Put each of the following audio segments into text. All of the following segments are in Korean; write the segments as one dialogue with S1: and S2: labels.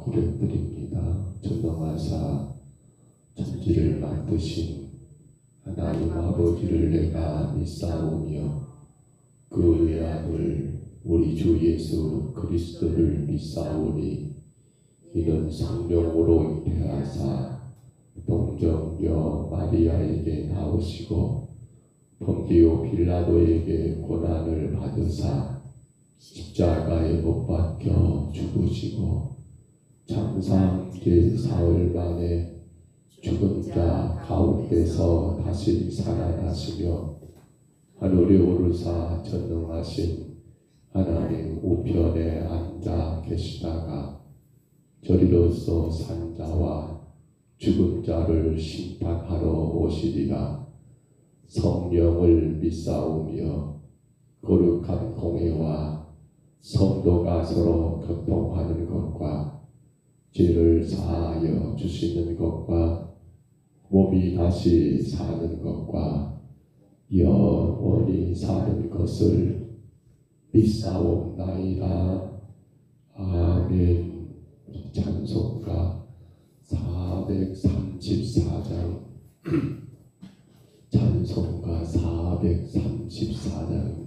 S1: 고백드립니다. 전능하사 천지를 만드신 하나님 아버지를 내가 믿사오며 그 외아들 우리 주 예수 그리스도를 믿사오니 이는 성령으로 잉태하사 동정녀 마리아에게 나오시고 본디오 빌라도에게 고난을 받으사 십자가에 못 박혀 죽으시고 장사 제4일 만에 죽은 자 가운데서 다시 살아나시며 하늘에 오르사 전능하신 하나님 우편에 앉아 계시다가 저리로서 산 자와 죽은 자를 심판하러 오시리라. 성령을 믿사오며 거룩한 공회와 성도가 서로 교통하는 것과 죄를 사하여 주시는 것과 몸이 다시 사는 것과 영원히 사는 것을 믿사옵나이다. 아멘. 찬송가 434장 찬송가 434장입니다.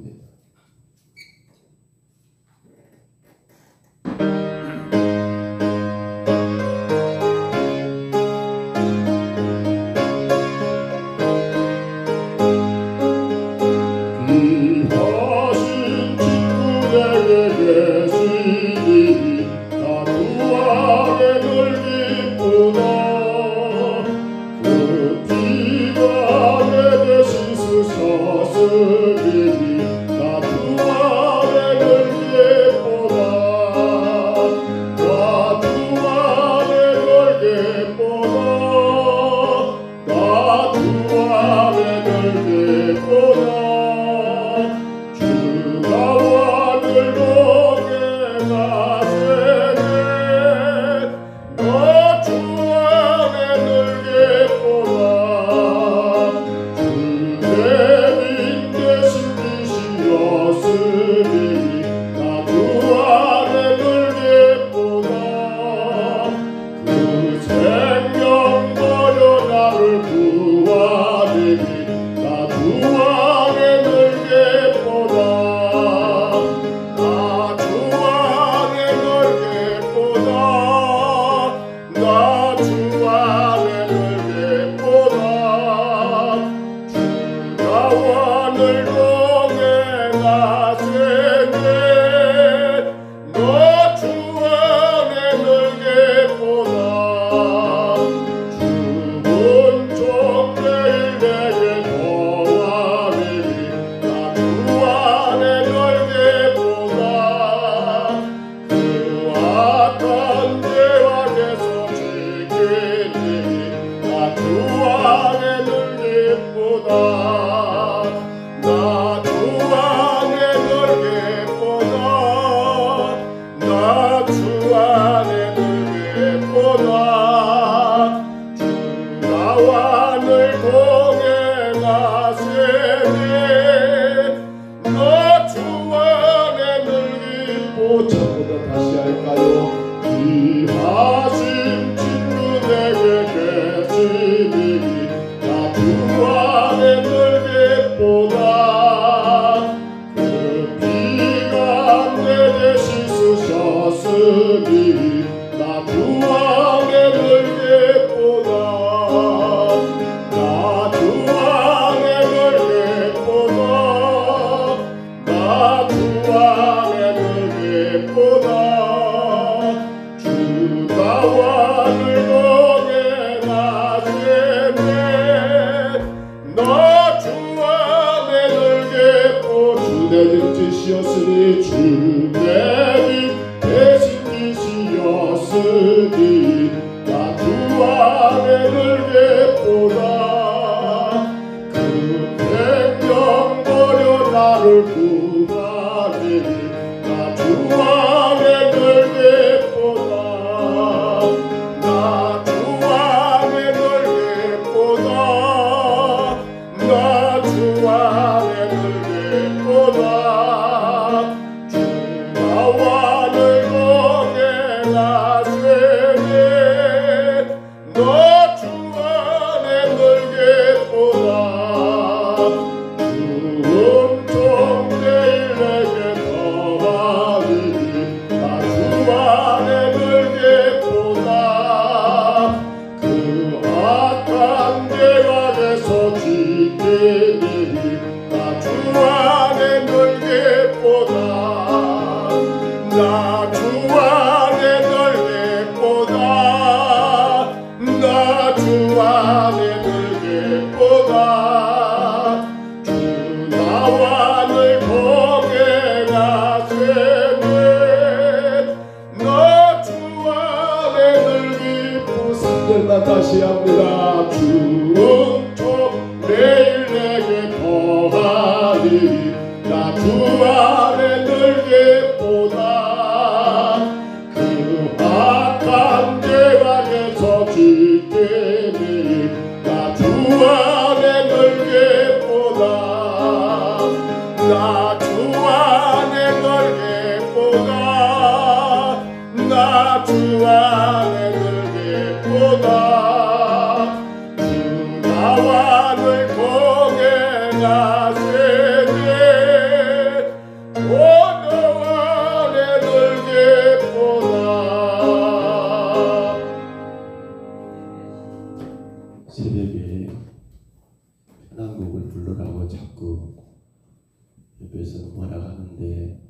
S2: 나와 늘 공에 나세 너 주 안에 놀게보다 주음종 내일 내게 더하리니 나 주 안에 놀게보다 그 악한 죄악에서 지키니 나 주 안에 놀게보다 나 주 안에 놀게보다 나 주 안에 놀게보다 주 나와 늘 거기에 가세네 너 주 안에 놀기고 3절만 다시 합니다. 주음종 매일 내게 더하리 나 주 안에 놀게보다 그 악한 죄악에서 지키니 나 주 안에 놀게보다 나 주 안에 놀게보다 나 주 안에 놀게보다 주 나와 늘 거기에 가세네 오 너 안에 놀게보다.
S1: 새벽에 한국을 부르라고 자꾸 옆에서 뭐라 하는데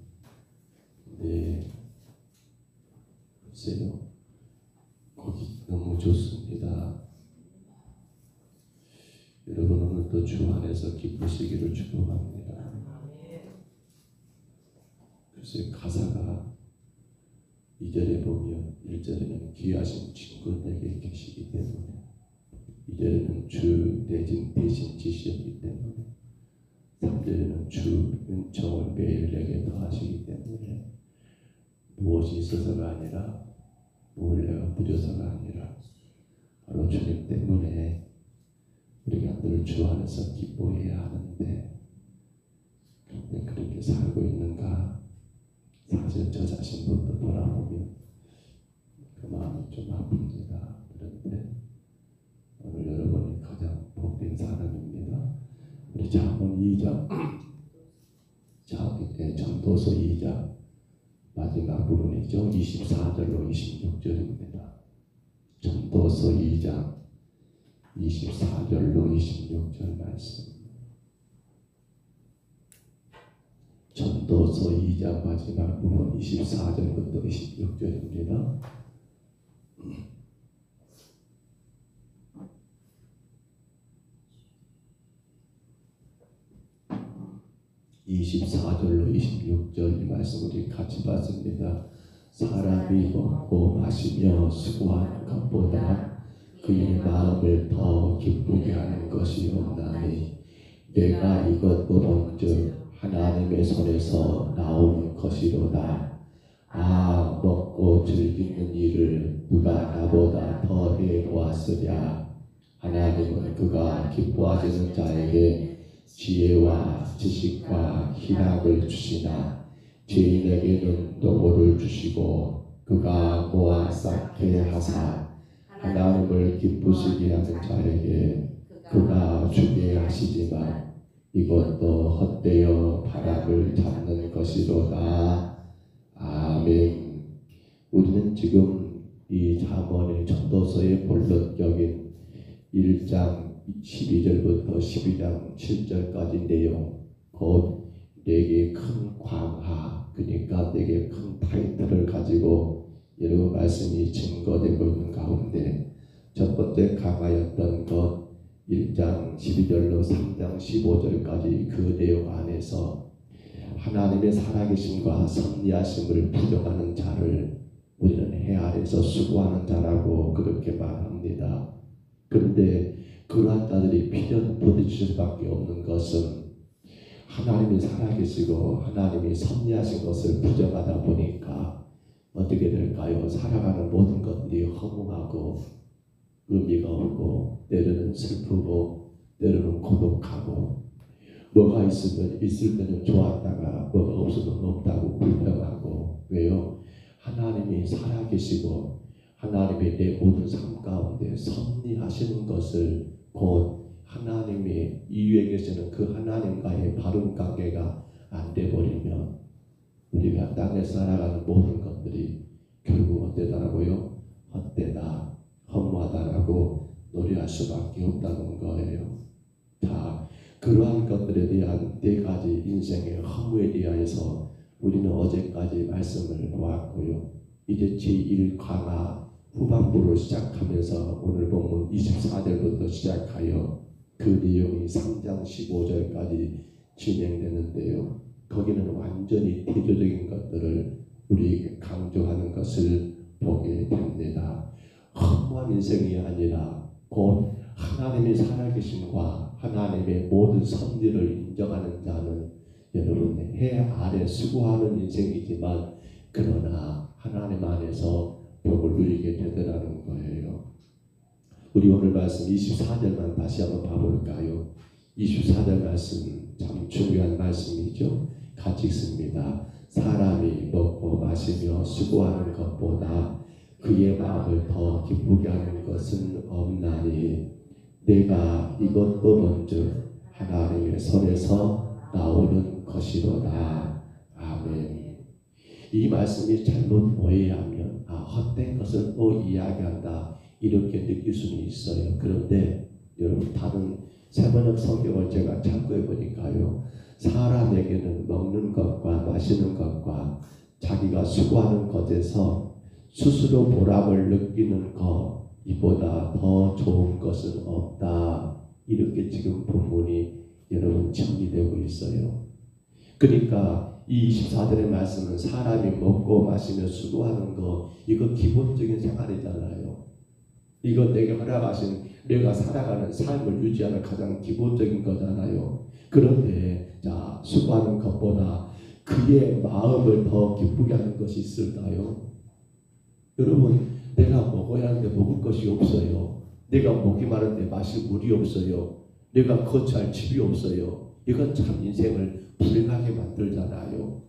S1: 글쎄요 거기 너무 좋습니다. 여러분 오늘도 주 안에서 기쁘시기를 축복합니다. 글쎄 가사가 2절에 보면 1절에는 귀하신 친구 내게 계시기 때문에 2절에는 주 대신 지시었기 때문에 3절에는 주 은총을 매일 내게 더하시기 때문에 무엇이 있어서가 아니라 뭘 내가 누려서가 아니라 바로 주님 때문에 우리가 늘 주 안에서 기뻐해야 하는데 그런데 그렇게 살고 있는가? 사실 저 자신부터 돌아보면 그 마음이 좀 아픕니다. 그런데 오늘 여러분이 가장 복된 사람입니다. 우리 잠언 2장 전도서 2장 마지막 부분이죠. 24절로 26절입니다. 전도서 2장 24절로 26절 말씀. 전도서 2장 마지막 부분 24절부터 26절입니다. 24절로 26절 이 말씀 우리 같이 봤습니다. 사람이 먹고 마시며 수고하는 것보다 그의 마음을 더 기쁘게 하는 것이 없나니 내가 이것도 본즉 하나님의 손에서 나오는 것이로다. 아 먹고 즐기는 일을 누가 나보다 더 해놓았으랴. 하나님은 그가 기뻐하시는 자에게 지혜와 지식과 희락을 주시나 죄인에게는 노고를 주시고 그가 모아 쌓게 하사 하나님을 기쁘시게 하는 자에게 그가 주게 하시지만 이것도 헛되어 바람을 잡는 것이로다. 아멘. 우리는 지금 이 잠언의 전도서의 본론적인 1장 12절부터 12장 7절까지 내용, 곧 내게 큰 광화, 그러니까 내게 큰 타이틀을 가지고 여러 말씀이 증거되고 있는 가운데 첫 번째 강화였던 것 1장 12절로 3장 15절까지 그 내용 안에서 하나님의 살아계심과 섭리하심을 부정하는 자를 우리는 해 아래서 수고하는 자라고 그렇게 말합니다. 그런데 그러한 자들이 필연 부딪힐 수밖에 없는 것은 하나님이 살아계시고 하나님이 섭리하신 것을 부정하다 보니까 어떻게 될까요? 살아가는 모든 것들이 허무하고 의미가 없고 때로는 슬프고 때로는 고독하고 뭐가 있으면 있을 때는 좋았다가 뭐가 없으면 없다고 불평하고. 왜요? 하나님이 살아계시고 하나님이 내 모든 삶 가운데 섭리하시는 것을 곧 하나님이 이 위에 계시는 그 하나님과의 바른 관계가 안 돼버리면 우리가 땅에 살아가는 모든 것들이 결국 어때다라고요? 헛되다, 허무하다라고 노래할 수밖에 없다는 거예요. 자, 그러한 것들에 대한 네 가지 인생의 허무에 대하여서 우리는 어제까지 말씀을 보았고요. 이제 제1강화 후반부로 시작하면서 오늘 본문 24절부터 시작하여 그 내용이 3장 15절까지 진행되는데요. 거기는 완전히 태교적인 것들을 우리에게 강조하는 것을 보게 됩니다. 허무한 인생이 아니라 곧 하나님이 살아계심과 하나님의 모든 섭리를 인정하는 자는 여러분 해 아래 수고하는 인생이지만 그러나 하나님 안에서 복을 누리게 되더라는 거예요. 우리 오늘 말씀 24절만 다시 한번 봐볼까요? 24절 말씀 참 중요한 말씀이죠. 같이 읽습니다. 사람이 먹고 마시며 수고하는 것보다 그의 마음을 더 기쁘게 하는 것은 없나니 내가 이것도 본즉 하나님의 손에서 나오는 것이로다. 아멘. 이 말씀이 잘못 오해하면 헛된 것을 또 이야기한다 이렇게 느낄 수는 있어요. 그런데 여러분 다른 세번역 성경을 제가 참고해 보니까요. 사람에게는 먹는 것과 마시는 것과 자기가 수고하는 것에서 스스로 보람을 느끼는 것 이보다 더 좋은 것은 없다. 이렇게 지금 본문이 여러분 정리되고 있어요. 그러니까 이 24절의 말씀은 사람이 먹고 마시며 수고하는 거 이거 기본적인 생활이잖아요. 이거 내게 허락하신 내가 살아가는 삶을 유지하는 가장 기본적인 거잖아요. 그런데 자 수고하는 것보다 그의 마음을 더 기쁘게 하는 것이 있을까요? 여러분 내가 먹어야 하는데 먹을 것이 없어요. 내가 먹기만 하는데 마실 물이 없어요. 내가 거처할 집이 없어요. 이건 참 인생을 불행하게 만들잖아요.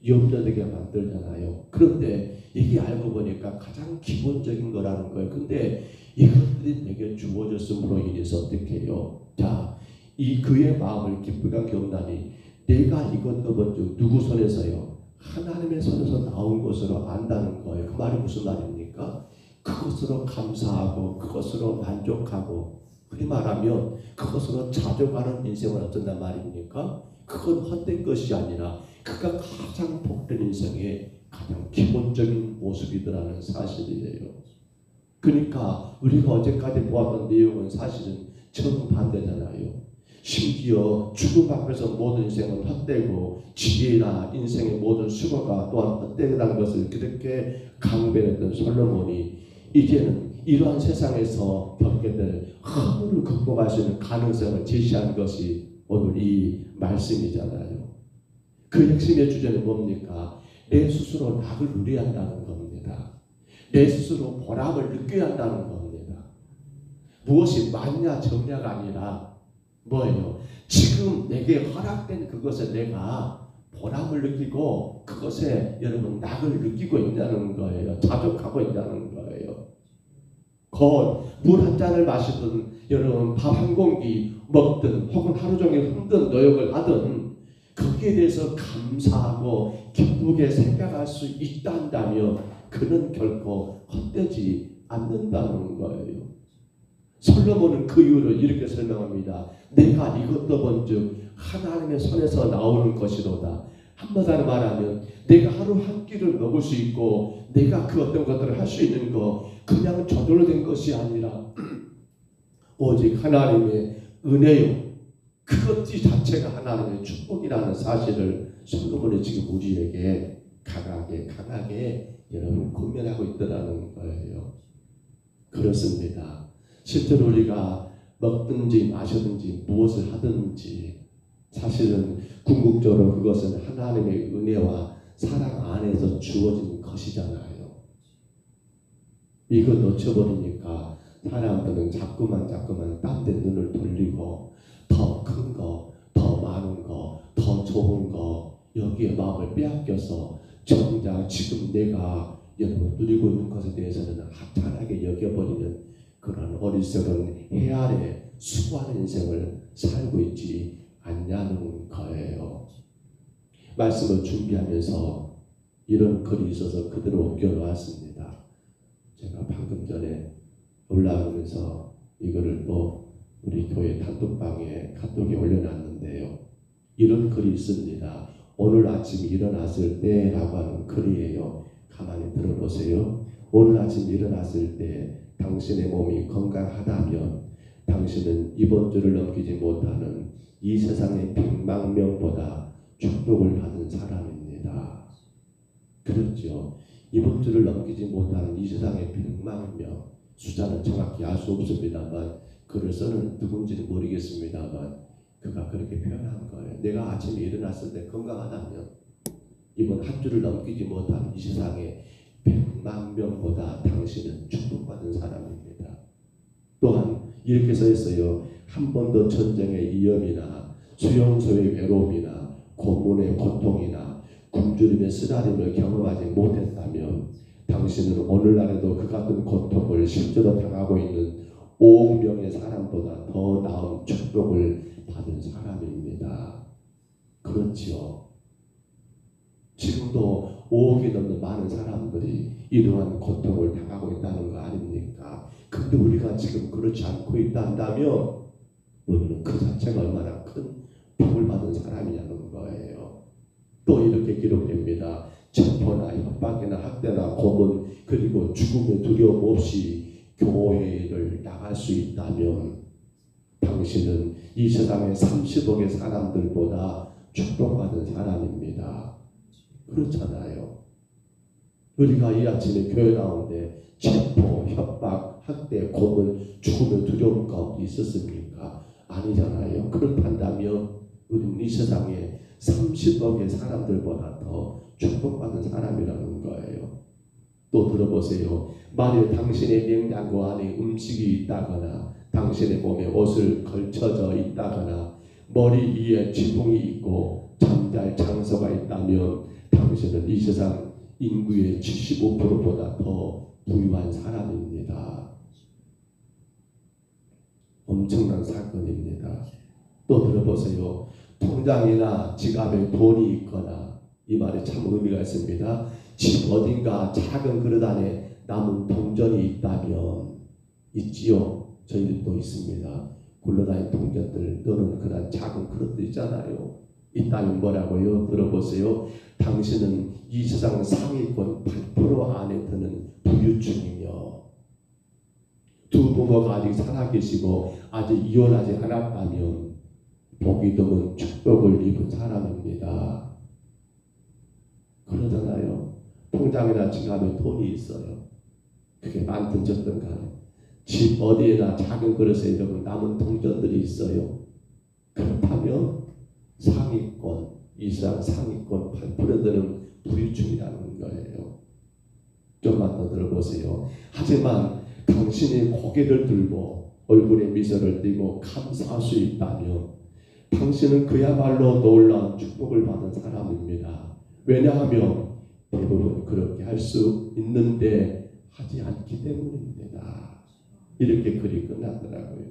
S1: 염려되게 만들잖아요. 그런데 이게 알고 보니까 가장 기본적인 거라는 거예요. 근데 이것들이 내게 주어졌음으로 인해서 어떻게 해요? 자, 이 그의 마음을 기쁘게 하게 없나니 내가 이것도 먼저 누구 손에서요? 하나님의 손에서 나온 것으로 안다는 거예요. 그 말이 무슨 말입니까? 그것으로 감사하고 그것으로 만족하고 그리 말하면 그것으로 자족하는 인생을 어쩐단 말입니까? 그건 헛된 것이 아니라 그가 가장 복된 인생의 가장 기본적인 모습이더라는 사실이에요. 그러니까 우리가 어제까지 보았던 내용은 사실은 정반대잖아요. 심지어 죽음 앞에서 모든 인생은 헛되고 지혜나 인생의 모든 수고가 또한 헛되다는 것을 그렇게 강변했던 솔로몬이 이제는 이러한 세상에서 겪게 될 허물을 극복할 수 있는 가능성을 제시한 것이 오늘 이 말씀이잖아요. 그 핵심의 주제는 뭡니까? 내 스스로 낙을 누려야 한다는 겁니다. 내 스스로 보람을 느껴야 한다는 겁니다. 무엇이 맞냐 정냐가 아니라 뭐예요? 지금 내게 허락된 그것에 내가 보람을 느끼고 그것에 여러분 낙을 느끼고 있다는 거예요. 자족하고 있다는 거예요. 곧 물 한 잔을 마시든 여러분 밥 한 공기 먹든 혹은 하루 종일 힘든 노역을 하든 거기에 대해서 감사하고 기쁘게 생각할 수 있다면 그는 결코 헛되지 않는다는 거예요. 솔로몬은 그 이유를 이렇게 설명합니다. 내가 이것도 본즉 하나님의 손에서 나오는 것이로다. 한마디로 말하면 내가 하루 한 끼를 먹을 수 있고 내가 그 어떤 것들을 할 수 있는 거 그냥 저절로 된 것이 아니라 오직 하나님의 은혜요. 그것 자체가 하나님의 축복이라는 사실을 솔로몬이 지금 우리에게 강하게 여러분 권면하고 있더라는 거예요. 그렇습니다. 실제로 우리가 먹든지 마시든지 무엇을 하든지 사실은 궁극적으로 그것은 하나님의 은혜와 사랑 안에서 주어진 것이잖아요. 이거 놓쳐버리니까 사람들은 자꾸만 딴데 눈을 돌리고 더 큰 거, 더 많은 거, 더 좋은 거 여기에 마음을 빼앗겨서 정작 지금 내가 여러분 누리고 있는 것에 대해서는 하찮게 여겨버리는 그런 어리석은 해 아래 수고하는 인생을 살고 있지 않냐는 거예요. 말씀을 준비하면서 이런 글이 있어서 그대로 옮겨놓았습니다. 제가 방금 전에 올라오면서 이거를 또 우리 교회 단톡방에 카톡에 올려놨는데요. 이런 글이 있습니다. 오늘 아침 일어났을 때라고 하는 글이에요. 가만히 들어보세요. 오늘 아침 일어났을 때 당신의 몸이 건강하다면 당신은 이번 주를 넘기지 못하는 이 세상의 100만 명보다 축복을 받은 사람입니다. 그렇죠. 이번 주를 넘기지 못하는 이 세상의 100만 명, 숫자는 정확히 알 수 없습니다만 글을 써는 누군지는 모르겠습니다만 그가 그렇게 표현한 거예요. 내가 아침에 일어났을 때 건강하다면 이번 한 주를 넘기지 못하는 이 세상의 100만 명보다 당신은 축복받은 사람입니다. 또한 이렇게 써 있어요. 한 번도 전쟁의 위험이나 수용소의 외로움이나 고문의 고통이나 굶주림의 쓰라림을 경험하지 못했다면 당신은 오늘날에도 그 같은 고통을 실제로 당하고 있는 5억 명의 사람보다 더 나은 축복을 받은 사람입니다. 그렇지요. 지금도 5억이 넘는 많은 사람들이 이러한 고통을 당하고 있다는 거 아닙니까? 근데 우리가 지금 그렇지 않고 있다면 우리는 그 자체가 얼마나 큰 복을 받은 사람이냐는 거예요. 또 이렇게 기록됩니다. 체포나 협박이나 학대나 고문 그리고 죽음의 두려움 없이 교회를 나갈 수 있다면 당신은 이 세상의 30억의 사람들보다 축복받은 사람입니다. 그렇잖아요. 우리가 이 아침에 교회 나오는데 체포, 협박, 학대, 고문, 죽음의 두려움 가운데 있었습니까? 아니잖아요. 그렇다면 우리는 이 세상에 30억의 사람들보다 더 축복받은 사람이라는 거예요. 또 들어보세요. 만일 당신의 냉장고 안에 음식이 있다거나 당신의 몸에 옷을 걸쳐져 있다거나 머리 위에 지붕이 있고 잠잘 장소가 있다면 당신은 이 세상 인구의 75%보다 더 부유한 사람입니다. 엄청난 사건입니다. 또 들어보세요. 통장이나 지갑에 돈이 있거나 이 말이 참 의미가 있습니다. 집 어딘가 작은 그릇 안에 남은 동전이 있다면 있지요. 저희들도 있습니다. 굴러다니는 동전들 또는 그런 작은 그릇들 있잖아요. 있다면 뭐라고요? 들어보세요. 당신은 이 세상 상위권 8% 안에 드는 부유층이며 두 부모가 아직 살아계시고 아직 이혼하지 않았다면 복이 드문 축복을 입은 사람입니다. 그러잖아요. 통장이나 지갑에 돈이 있어요. 그게 많든 적든 간에 집 어디에나 작은 그릇에 여러분 남은 동전들이 있어요. 그렇다면 상위권, 이 세상 상위권 8%는 부유층이라는 거예요. 좀만 더 들어보세요. 하지만 당신이 고개를 들고 얼굴에 미소를 띠고 감사할 수 있다면 당신은 그야말로 놀라운 축복을 받은 사람입니다. 왜냐하면 대부분 그렇게 할 수 있는데 하지 않기 때문입니다. 이렇게 글이 끝나더라고요.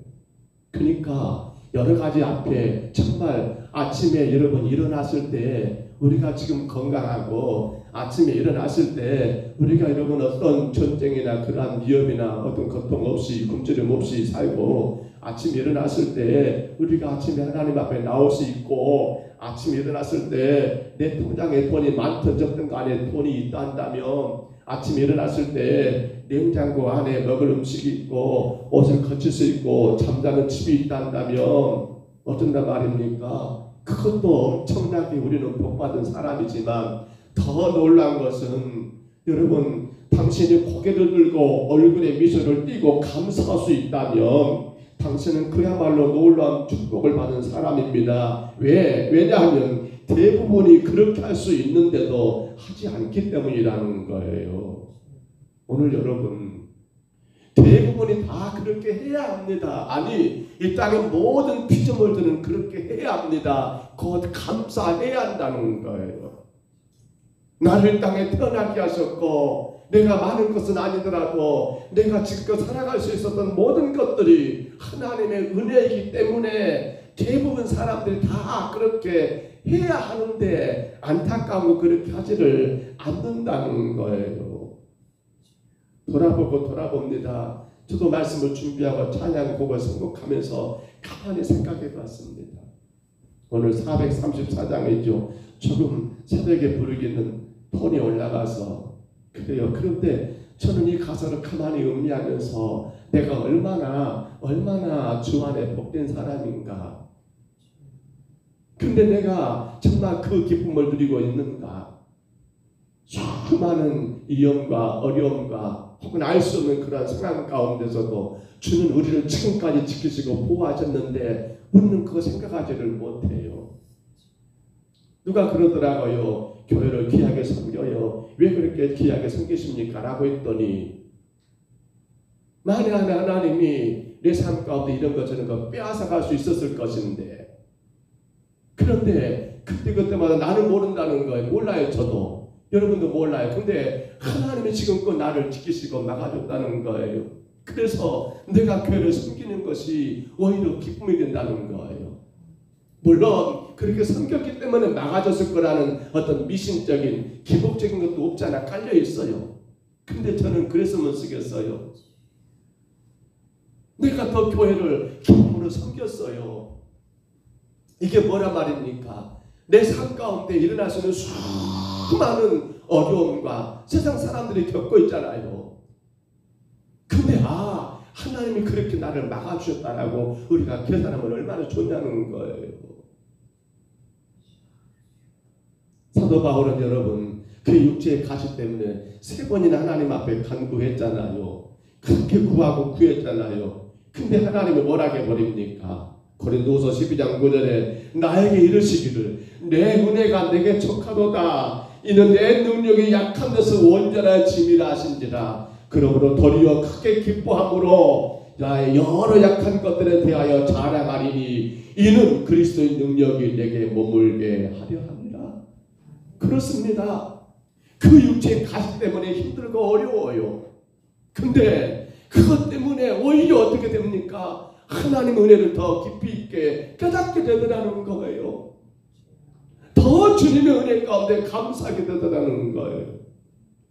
S1: 그러니까 여러 가지 앞에 정말 아침에 여러분 일어났을 때 우리가 지금 건강하고 아침에 일어났을 때 우리가 여러분 어떤 전쟁이나 그러한 위험이나 어떤 고통 없이 굶주림 없이 살고 아침에 일어났을 때 우리가 아침에 하나님 앞에 나올 수 있고 아침에 일어났을 때 내 통장에 돈이 많든 적든 간에 돈이 있다면 아침에 일어났을 때 냉장고 안에 먹을 음식이 있고 옷을 거칠 수 있고 잠자는 집이 있다면 어쩐다 말입니까? 그것도 엄청나게 우리는 복받은 사람이지만 더 놀라운 것은 여러분 당신이 고개를 들고 얼굴에 미소를 띠고 감사할 수 있다면 당신은 그야말로 놀라운 축복을 받은 사람입니다. 왜냐하면 대부분이 그렇게 할 수 있는데도 하지 않기 때문이라는 거예요. 오늘 여러분 대부분이 다 그렇게 해야 합니다. 아니 이 땅의 모든 피조물들은 그렇게 해야 합니다. 곧 감사해야 한다는 거예요. 나를 땅에 태어나게 하셨고 내가 많은 것은 아니더라도 내가 지금껏 살아갈 수 있었던 모든 것들이 하나님의 은혜이기 때문에 대부분 사람들이 다 그렇게 해야 하는데 안타까운 거 그렇게 하지를 않는다는 거예요. 돌아보고 돌아봅니다. 저도 말씀을 준비하고 찬양곡을 선곡하면서 가만히 생각해 봤습니다. 오늘 434장이죠. 조금 새벽에 부르기는 톤이 올라가서 그래요. 그런데 저는 이 가사를 가만히 음미하면서 내가 얼마나 주 안에 복된 사람인가. 근데 내가 정말 그 기쁨을 누리고 있는가. 수많은 위험과 어려움과 혹은 알 수 없는 그런 상황 가운데서도 주는 우리를 지금까지 지키시고 보호하셨는데 우리는 그거 생각하지를 못해요. 누가 그러더라고요. 교회를 귀하게 섬겨요. 왜 그렇게 귀하게 섬기십니까? 라고 했더니 만약 하나님이 내 삶 가운데 이런 것 저런 거 빼앗아갈 수 있었을 것인데 그런데 그때마다 나는 모른다는 거예요. 몰라요. 저도. 여러분도 몰라요. 근데 하나님이 지금껏 나를 지키시고 막아줬다는 거예요. 그래서 내가 교회를 섬기는 것이 오히려 기쁨이 된다는 거예요. 물론 그렇게 섬겼기 때문에 막아줬을 거라는 어떤 미신적인 기복적인 것도 없지 않아 깔려 있어요. 근데 저는 그랬으면 쓰겠어요. 내가 더 교회를 기쁨으로 섬겼어요. 이게 뭐란 말입니까? 내 삶 가운데 일어날 수 있는 수많은 어려움과 세상 사람들이 겪고 있잖아요. 근데 하나님이 그렇게 나를 막아주셨다라고 우리가 그 사람을 얼마나 좋냐는 거예요. 사도 바울은 여러분 그 육체의 가시 때문에 3번이나 하나님 앞에 간구했잖아요. 그렇게 구하고 구했잖아요. 근데 하나님이 뭐라고 해버립니까? 고린도후서 12장 9절에 나에게 이르시기를 내 은혜가 내게 족하도다. 이는 내 능력이 약한 데서 온전하심이라 하신지라. 그러므로 도리어 크게 기뻐함으로 나의 여러 약한 것들에 대하여 자랑하리니 이는 그리스도의 능력이 내게 머물게 하려 합니다. 그렇습니다. 그 육체의 가시 때문에 힘들고 어려워요. 근데 그것 때문에 오히려 어떻게 됩니까? 하나님의 은혜를 더 깊이 있게 깨닫게 되더라는 거예요. 더 주님의 은혜 가운데 감사하게 되더라는 거예요.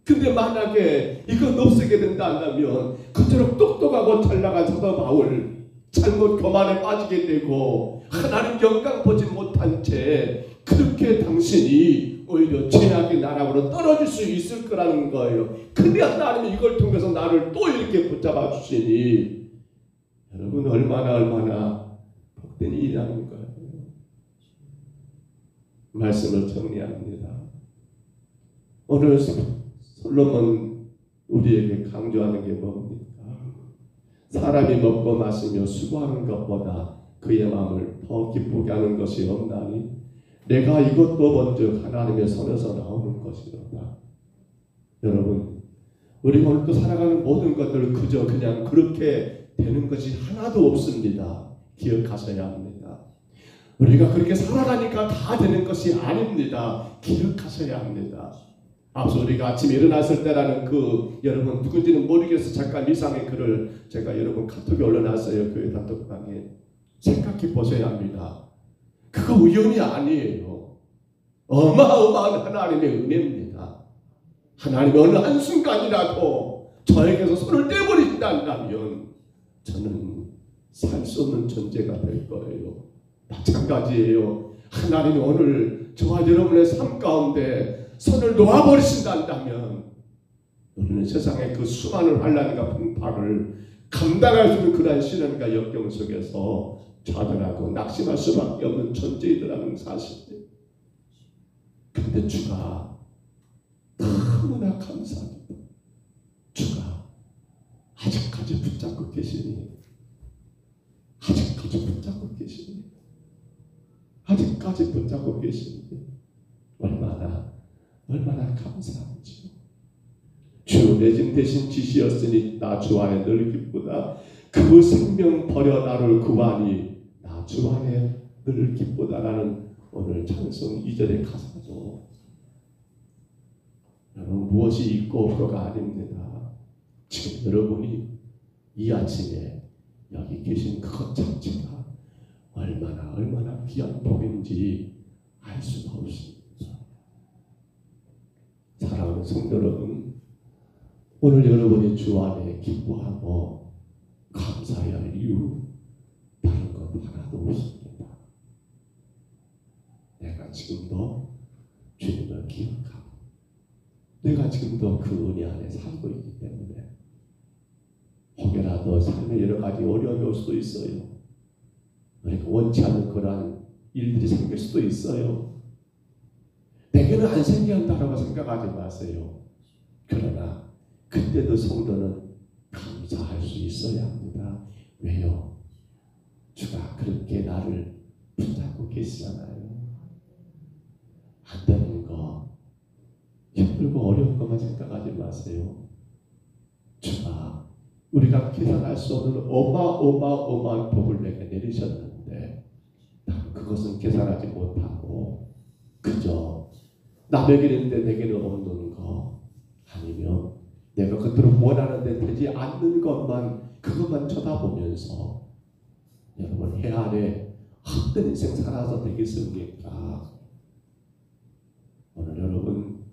S1: 근데 만약에 이거 없애게 된다면 그토록 똑똑하고 잘나간 사도 바울 잘못 교만에 빠지게 되고 하나님 영광 보지 못한 채 그렇게 당신이 오히려 죄악의 나락으로 떨어질 수 있을 거라는 거예요. 근데 하나님이 이걸 통해서 나를 또 이렇게 붙잡아 주시니 여러분 얼마나 복된 일이라는 거예요. 말씀을 정리합니다. 오늘 솔로몬 우리에게 강조하는 게 뭡니까? 사람이 먹고 마시며 수고하는 것보다 그의 마음을 더 기쁘게 하는 것이 없나니 내가 이것도 먼저 하나님의 손에서 나오는 것이로다. 여러분 우리가 오늘 또 살아가는 모든 것들을 그저 그냥 그렇게 되는 것이 하나도 없습니다. 기억하셔야 합니다. 우리가 그렇게 살아가니까 다 되는 것이 아닙니다. 기억하셔야 합니다. 앞서 우리가 아침에 일어났을 때라는 그 여러분 누군지는 모르겠어 잠깐 이상의 글을 제가 여러분 카톡에 올려놨어요. 교회 단톡방에. 생각해 보셔야 합니다. 그거 우연이 아니에요. 어마어마한 하나님의 은혜입니다. 하나님이 어느 한순간이라도 저에게서 손을 떼버린다면 저는 살 수 없는 존재가 될 거예요. 마찬가지예요. 하나님이 오늘 저와 여러분의 삶 가운데 손을 놓아버리신다면 우리는 세상의 그 수많은 환난과 풍파를 감당할 수 있는 그러한 시련과 역경 속에서 좌절하고 낙심할 수밖에 없는 존재이더라는 사실이에요. 그런데 주가 너무나 감사합니다. 주가 아직까지 붙잡고 계시니 아직까지 붙잡고 계시니 아직까지 붙잡고 계시니 얼마나 감사한지요. 주 내 짐 대신 지시였으니 나 주 안에 늘 기쁘다. 그 생명 버려 나를 구하니 나 주 안에 늘 기쁘다라는 오늘 찬송 2절의 가사죠. 여러분, 무엇이 있고 없고가 아닙니다. 지금 여러분이 이 아침에 여기 계신 그것 자체가 얼마나 귀한 복인지 알 수가 없습니다. 사랑하는 성도 여러분, 오늘 여러분이 주 안에 기뻐하고 감사해야 할 이유 다른 것 하나도 없습니다. 내가 지금도 주님을 기억하고 내가 지금도 그 은혜 안에 살고 있기 때문에 혹여라도 삶에 여러 가지 어려움이 올 수도 있어요. 우리가 원치 않는 그러한 일들이 생길 수도 있어요. 내게는 안 생겨난다라고 생각하지 마세요. 그러나 그때도 성도는 감사할 수 있어야 합니다. 왜요? 주가 그렇게 나를 붙잡고 계시잖아요. 안 되는 거, 힘들고 어려운 것만 생각하지 마세요. 주가 우리가 계산할 수 없는 어마어마한 복을 내게 내리셨는데 난 그것은 계산하지 못하고 그저 남에게는 내게는 없는 거, 아니면 내가 그토록 원하는데 되지 않는 것만, 그것만 쳐다보면서 여러분 해 안에 헛된 인생 살아서 되겠습니까? 오늘 여러분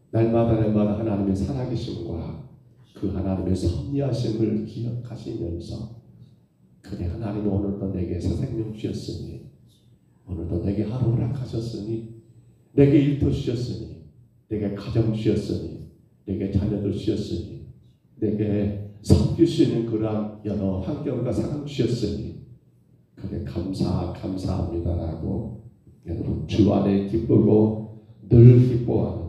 S1: 날마다 하나님의 살아계심과 그 하나님의 섭리하심을 기억하시면서, 그래 하나님은 오늘도 내게 새 생명 주셨으니, 오늘도 내게 하루 허락하셨으니, 내게 일터 주셨으니, 내게 가정 주셨으니, 내게 자녀들 주셨으니, 내게 섬길 수 있는 그러한 여러 환경과 상황 주셨으니 그래 감사합니다라고 여러분 주 안에 기쁘고 늘 기뻐하는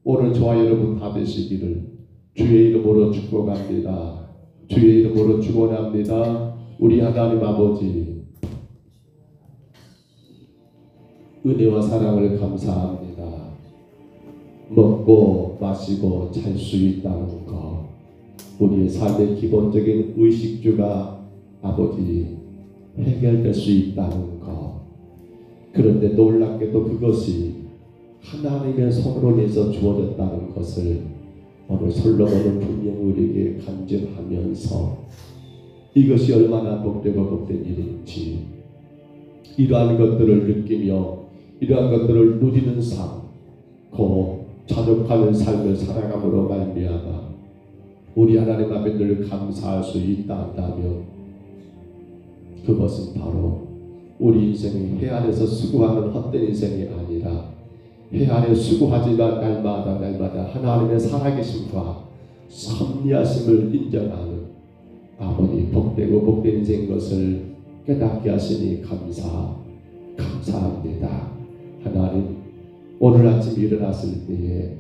S1: 오늘 저와 여러분 다 되시기를 주의 이름으로 축복합니다. 주의 이름으로 축원합니다. 우리 하나님 아버지, 은혜와 사랑을 감사합니다. 먹고 마시고 잘 수 있다는 것, 우리의 삶의 기본적인 의식주가 아버지 해결될 수 있다는 것, 그런데 놀랍게도 그것이 하나님의 손으로 인해서 주어졌다는 것을 오늘 솔로몬은 분명히 우리에게 간증하면서 이것이 얼마나 복되고 복된 일인지, 이러한 것들을 느끼며 이러한 것들을 누리는 삶, 그 자족하는 삶을 살아감으로 말미암아 우리 하나님 앞에 늘 감사할 수 있다 한다면, 그것은 바로 우리 인생이 해 안에서 수고하는 헛된 인생이 아니라 해 안에 수고하지만 날마다 하나님의 살아계심과 섭리하심을 인정하는 아버지 복되고 복된 인생인 것을 깨닫게 하시니 감사합니다. 하나님, 오늘 아침 일어났을 때에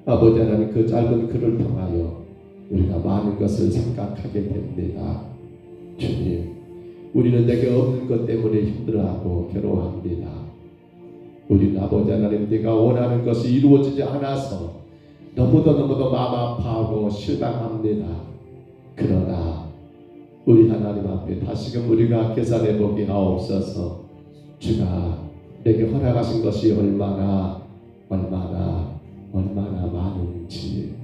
S1: 아버지 하나님 그 짧은 글을 통하여 우리가 많은 것을 생각하게 됩니다. 주님, 우리는 내게 없는 것 때문에 힘들어하고 괴로워합니다. 우리는 아버지 하나님, 내가 원하는 것이 이루어지지 않아서 너무도 마음 아파하고 실망합니다. 그러나 우리 하나님 앞에 다시금 우리가 계산해 보게 하옵소서. 주가 내게 허락하신 것이 얼마나 많은지,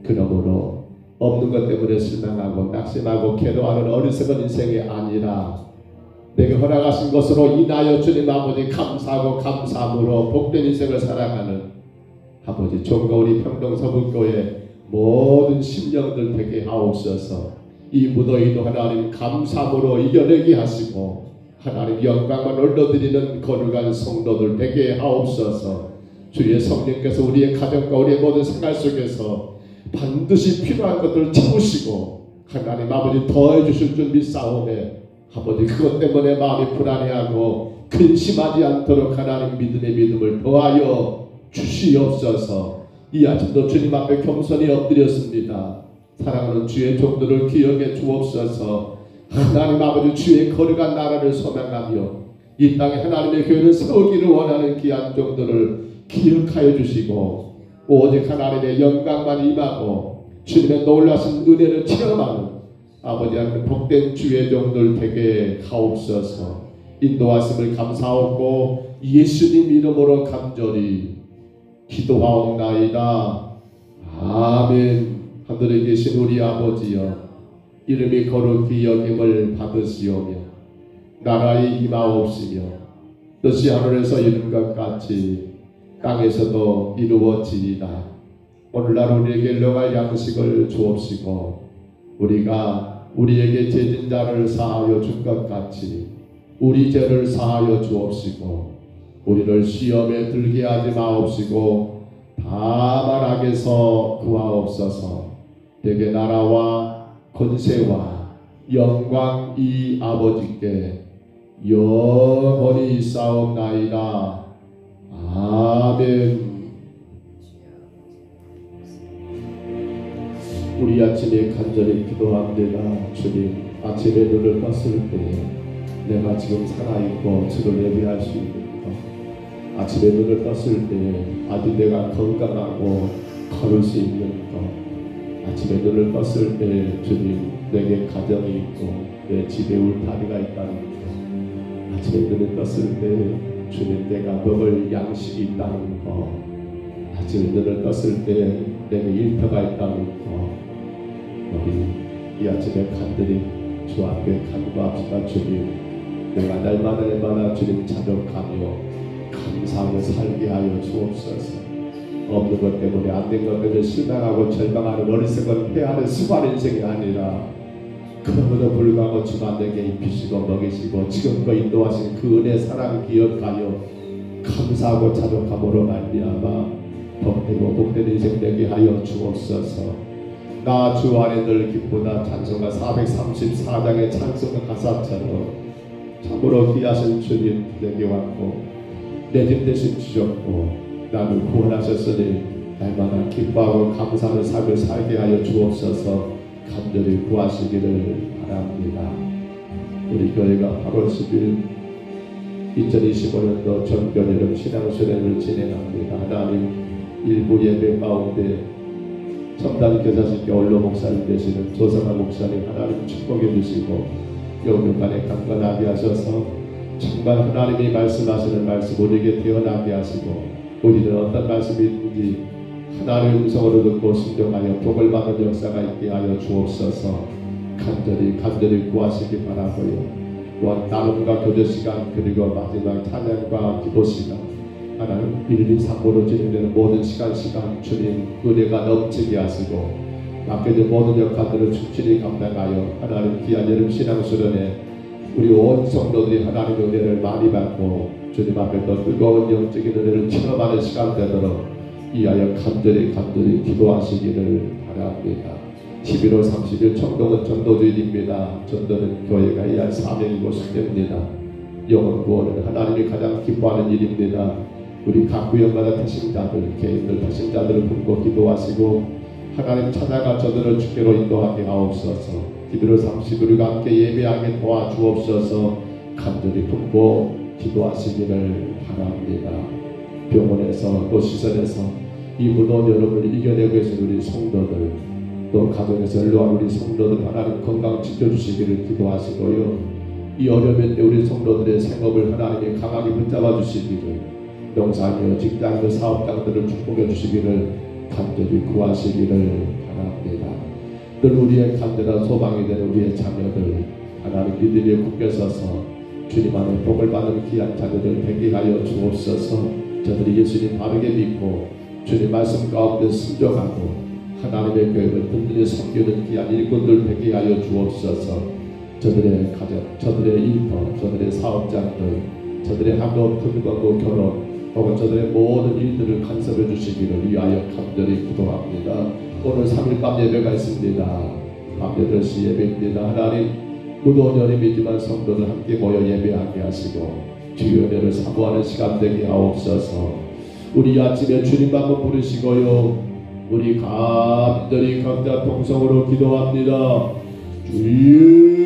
S1: 그러므로 없는 것 때문에 실망하고 낙심하고 괴로워하는 어리석은 인생이 아니라 내게 허락하신 것으로 인하여 주님 아버지 감사하고 감사함으로 복된 인생을 살아가는 아버지 종과 우리 평동서북교회 모든 심령들 되게 하옵소서. 이 무더위도 하나님 감사함으로 이겨내게 하시고 하나님 영광만 올려드리는 거룩한 성도들 되게 하옵소서. 주의 성령께서 우리의 가정과 우리의 모든 생활 속에서 반드시 필요한 것들을 채우시고 하나님 아버지 더해 주실 줄 믿사오매 아버지 그것 때문에 마음이 불안해하고 근심하지 않도록 하나님 믿음의 믿음을 더하여 주시옵소서. 이 아침도 주님 앞에 겸손히 엎드렸습니다. 사랑하는 주의 종들을 기억해 주옵소서. 하나님 아버지 주의 거룩한 나라를 소망하며 이 땅에 하나님의 교회를 세우기를 원하는 귀한 종들을 기억하여 주시고 오직 하나님의 영광만 임하고 주님의 놀라신 은혜를 체험하는 아버지 하나님 복된 주의 종들 되게 하옵소서. 인도하심을 감사하고 예수님 이름으로 간절히 기도하옵나이다. 아멘. 하늘에 계신 우리 아버지여, 이름이 거룩히 여김을 받으시오며 나라의 임하옵시며 뜻이 하늘에서 이룬 것 같이 땅에서도 이루어지이다. 오늘날 우리에게 일용할 양식을 주옵시고 우리가 우리에게 죄진 자를 사하여 준 것 같이 우리 죄를 사하여 주옵시고 우리를 시험에 들게 하지 마옵시고 다만 악에서 구하옵소서. 내게 나라와 권세와 영광이 아버지께 영원히 있사옵나이다. 아멘. 우리 아침에 간절히 기도합니다. 주님, 아침에 눈을 떴을 때에 내가 지금 살아있고 주를 예배할 수 있는 것, 아침에 눈을 떴을 때에 아직 내가 건강하고 걸을 수 있는 것, 아침에 눈을 떴을 때에 주님, 내게 가정이 있고 내 집에 울타리가 있다는 것, 아침에 눈을 떴을 때에 주님, 내가 먹을 양식이 있다는 것, 아침에 눈을 떴을 때에 내게 일터가 있다는 것, 우리 이 아침에 간절히 주 앞에 간구합시다. 주님, 내가 날마다 주님 자족하며 감사하며 살게 하여 주옵소서. 없는 것 때문에 안 된 것 때문에 실망하고 절망하는 어리석은 폐하는 수많은 인생이 아니라 그럼에도 불구하고 주가 내게 입히시고 먹이시고 지금껏 인도하신 그 은혜 사랑 기억하여 감사하고 자족함으로 말미암아 복되고 복된 인생 되게 하여 주옵소서. 나 주 안에 늘 기쁘다. 찬송가 434장의 찬송가 가사처럼 참으로 귀하신 주님 내게 왔고 내 집 대신 주셨고 나를 구원하셨으니 날마다 기뻐하고 감사하는 삶을 살게 하여 주옵소서. 간절히 구하시기를 바랍니다. 우리 교회가 8월 10일 2025년도 정변여름 신앙수련을 진행합니다. 하나님 일부 예배 가운데 첨단 교사신 겨울로 목사님 되시는 조성환 목사님 하나님 축복해 주시고 영육간에 강건하게 하셔서 정말 하나님이 말씀하시는 말씀 우리에게 태어나게 하시고 우리는 어떤 말씀이 있는지 하나님의 음성으로 듣고 순종하여 복을 받는 역사가 있게 하여 주옵소서. 간절히 구하시기 바라고요. 또한 나눔과 교제 시간 그리고 마지막 찬양과 기도 시간 하나님 1, 2, 3부로 진행되는 모든 시간 주님 은혜가 넘치게 하시고 맡겨진 모든 역할들을 충실히 감당하여 하나님 귀한 여름 신앙수련에 우리 온 성도들이 하나님의 은혜를 많이 받고 주님 앞에 더 뜨거운 영적인 은혜를 체험하는 시간 되도록 이하여 간절히 기도하시기를 바랍니다. 11월 30일 청동은 전도주일입니다. 전도는 교회가 해야 할 사명이고 숙제입니다. 영혼 구원은 하나님이 가장 기뻐하는 일입니다. 우리 각 구역마다 태신자들, 개인들 태신자들을 품고 기도하시고 하나님 찾아가 저들을 주께로 인도하게 하옵소서. 11월 30일 우리가 함께 예배하게 도와주옵소서. 간절히 품고 기도하시기를 바랍니다. 병원에서 또 시설에서 이 무더운 여름을 이겨내고 계신 우리 성도들 또 가정에서 연로한 우리 성도들 하나님 건강 지켜주시기를 기도하시고요. 이 어려운 때 우리 성도들의 생업을 하나님이 강하게 붙잡아 주시기를 농사며 직장며 사업장들을 축복해 주시기를 간절히 구하시기를 바랍니다. 늘 우리의 간절한 소망이 되는 우리의 자녀들 하나님 믿음에 굳게 서서 주님 안에 복을 받는 귀한 자녀들 되게 하여 주옵소서. 저들이 예수님 바르게 믿고 주님 말씀 가운데 순종하고 하나님의 교회를 든든히 섬기는 귀한 일꾼들 되게 하여 주옵소서. 저들의 가정, 저들의 일터, 저들의 사업장들, 저들의 학업, 금광고, 결혼 혹은 저들의 모든 일들을 간섭해 주시기를 위하여 간절히 기도합니다. 오늘 3일 밤 예배가 있습니다. 밤 8시 예배입니다. 하나님 무더운 여름이지만 성도들 함께 모여 예배하게 하시고 주의 은혜를 사모하는 시간 되게 하옵소서. 우리 아침에 주님 한번 부르시고요. 우리 간절히 각자 통성으로 기도합니다. 주님